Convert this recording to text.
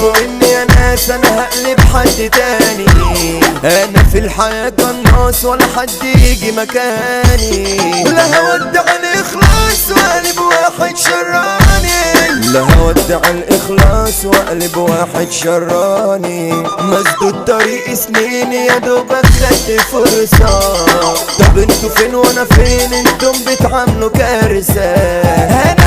تعرفوا اني يا ناس انا هقلب حد تاني. انا في الحياة قناص ولا حد يجي مكاني. لا هودع الاخلاص واقلب واحد شراني. لا هودع الاخلاص واقلب واحد شراني. مسدود طريق سنين يا دوبك خدت فرصة. طب انتوا فين وانا فين؟ انتم بتعملوا كارثة.